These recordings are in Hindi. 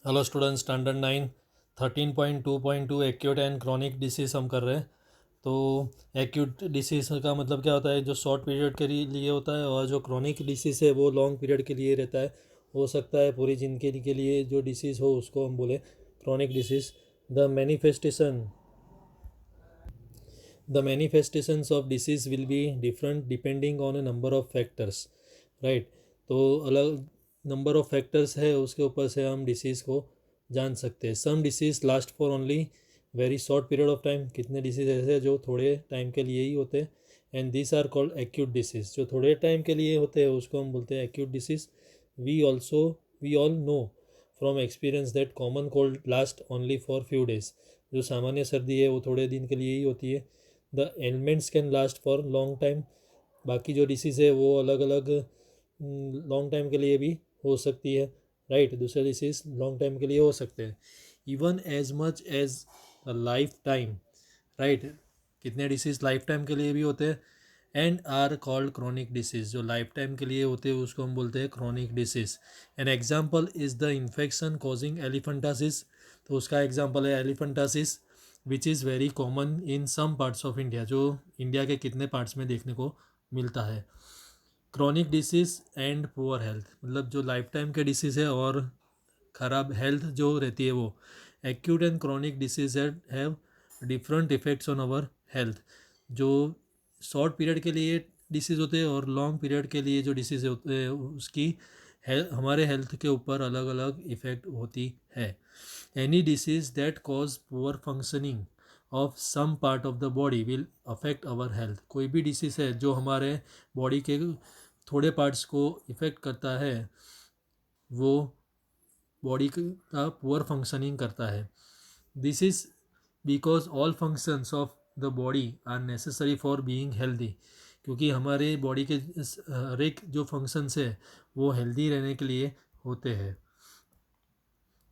Hello student, standard 9 13.2.2 acute and chronic disease हम कर रहे हैं। तो एक्यूट डिसीज का मतलब क्या होता है, जो शॉर्ट पीरियड के लिए होता है, और जो क्रॉनिक डिसीज है वो लॉन्ग पीरियड के लिए रहता है। हो सकता है पूरी जिंदगी के लिए जो डिसीज़ हो उसको हम बोले chronic disease. The manifestation the manifestations of disease will be different depending on a number of factors, right. तो अलग नंबर ऑफ फैक्टर्स है, उसके ऊपर से हम डिसीज़ को जान सकते हैं। Some disease last for only very short period of time, कितने डिसीज ऐसे हैं जो थोड़े टाइम के लिए ही होते हैं। And this are called acute disease. जो थोड़े टाइम के लिए होते हैं उसको हम बोलते हैं acute disease. We also we all know from experience that common cold last only for few days. जो सामान्य सर्दी है वो थोड़े दिन के लिए ही होती है। The elements can last for long time. बाकी जो डिसीज़ है वो अलग अलग लॉन्ग टाइम के लिए भी हो सकती है, राइट। दूसरे डिसीज़ लॉन्ग टाइम के लिए हो सकते हैं, even as much as a life time, right. कितने डिसीज़ लाइफ टाइम के लिए भी होते हैं। And are called chronic disease. जो लाइफ टाइम के लिए होते हैं उसको हम बोलते हैं chronic disease. An example is the infection causing elephantiasis. तो उसका एग्जाम्पल है elephantiasis, which is very common in some parts of India. जो इंडिया के कितने पार्ट्स में देखने को मिलता है। Chronic disease and poor health, मतलब जो लाइफ टाइम के डिसीज़ है और ख़राब हेल्थ जो रहती है वो। Acute and chronic disease have different effects on our health. जो शॉर्ट पीरियड के लिए डिसीज़ होते हैं और लॉन्ग पीरियड के लिए जो डिसीज़ होते हैं उसकी हमारे हेल्थ के ऊपर अलग अलग इफ़ेक्ट होती है। Any disease that cause poor functioning of some part of the body will affect our health. कोई भी डिसीज़ है जो हमारे बॉडी के थोड़े पार्ट्स को इफ़ेक्ट करता है वो बॉडी का पुअर फंक्शनिंग करता है। This is because all functions of the body are necessary for being healthy. क्योंकि हमारे बॉडी के हर एक जो फंक्शंस है वो हेल्दी रहने के लिए होते हैं।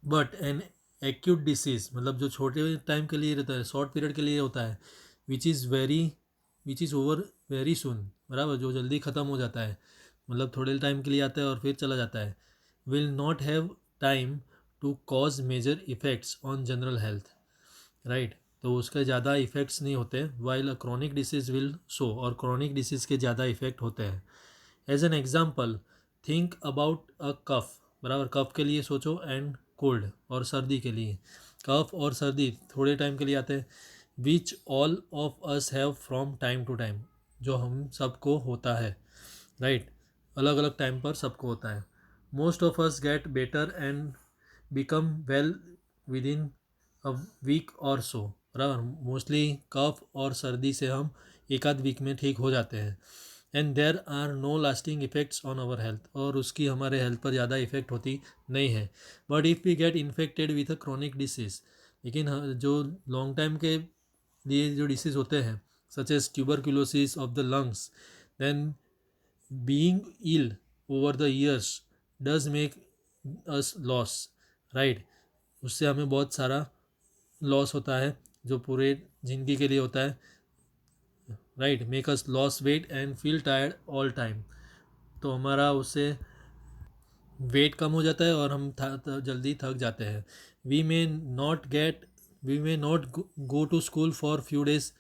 बट एन एक्यूट डिसीज, मतलब जो छोटे टाइम के लिए रहता है, शॉर्ट पीरियड के लिए होता है, विच is very which is over very soon, बराबर, जो जल्दी ख़त्म हो जाता है, मतलब थोड़े टाइम के लिए आता है और फिर चला जाता है। Will not have time to cause major effects on general health, right. तो उसके ज़्यादा इफ़ेक्ट्स नहीं होते, while a chronic disease will show, और क्रॉनिक डिसीज़ के ज़्यादा इफ़ेक्ट होते हैं। As an example, think about a कफ, बराबर, कफ के लिए सोचो, एंड कोल्ड, और सर्दी के लिए। कफ और सर्दी थोड़े टाइम के लिए आते हैं, which all of us have from time to time, जो हम सबको होता है, राइट। अलग अलग टाइम पर सबको होता है। Most of us get better and become well with in a week और सो, बराबर। मोस्टली कफ और सर्दी से हम एक आध वीक में ठीक हो जाते हैं। And there are no lasting effects on our health, और उसकी हमारे हेल्थ पर ज़्यादा इफेक्ट होती नहीं है। But if we get infected with a chronic disease, लेकिन जो लॉन्ग टाइम के लिए जो डिसीज़ होते हैं, such as tuberculosis of the lungs, then being ill over the years does make us loss, right. उससे हमें बहुत सारा लॉस होता है जो पूरे ज़िंदगी के लिए होता है, right. Make us loss weight and feel tired all time. तो हमारा उससे वेट कम हो जाता है और हम जल्दी थक जाते हैं। We may not get we may not go to school for few days,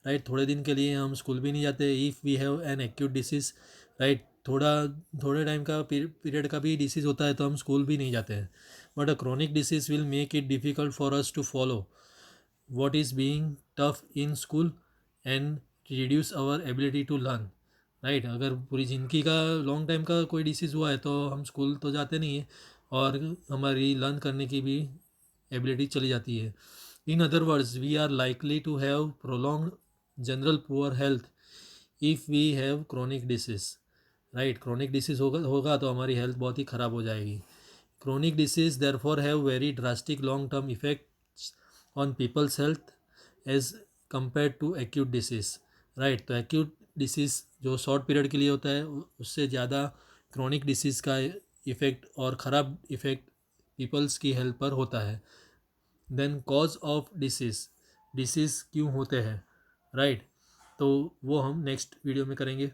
right. थोड़े दिन के लिए हम स्कूल भी नहीं जाते। If we have an acute disease, right, थोड़े टाइम का पीरियड का भी डिसीज़ होता है तो हम स्कूल भी नहीं जाते हैं। But a chronic disease will make it difficult for us to follow what is being tough in school and reduce our ability to learn, right. अगर पूरी ज़िंदगी का लॉन्ग टाइम का कोई डिसीज़ हुआ है तो हम स्कूल तो जाते नहीं हैं, और हमारी लर्न करने की भी एबिलिटी चली जाती है। In other words, we are likely to have prolong general poor health if we have chronic disease, right. Chronic disease होगा तो हमारी हेल्थ बहुत ही ख़राब हो जाएगी। Chronic disease therefore have very drastic long-term effects on people's health as compared to acute disease, right। तो acute disease जो short period के लिए होता है उससे ज़्यादा chronic disease का इफ़ेक्ट और ख़राब इफ़ेक्ट पीपल्स की हेल्थ पर होता है। देन कॉज ऑफ डिसीज़ क्यों होते हैं, राइट। तो वो हम नेक्स्ट वीडियो में करेंगे।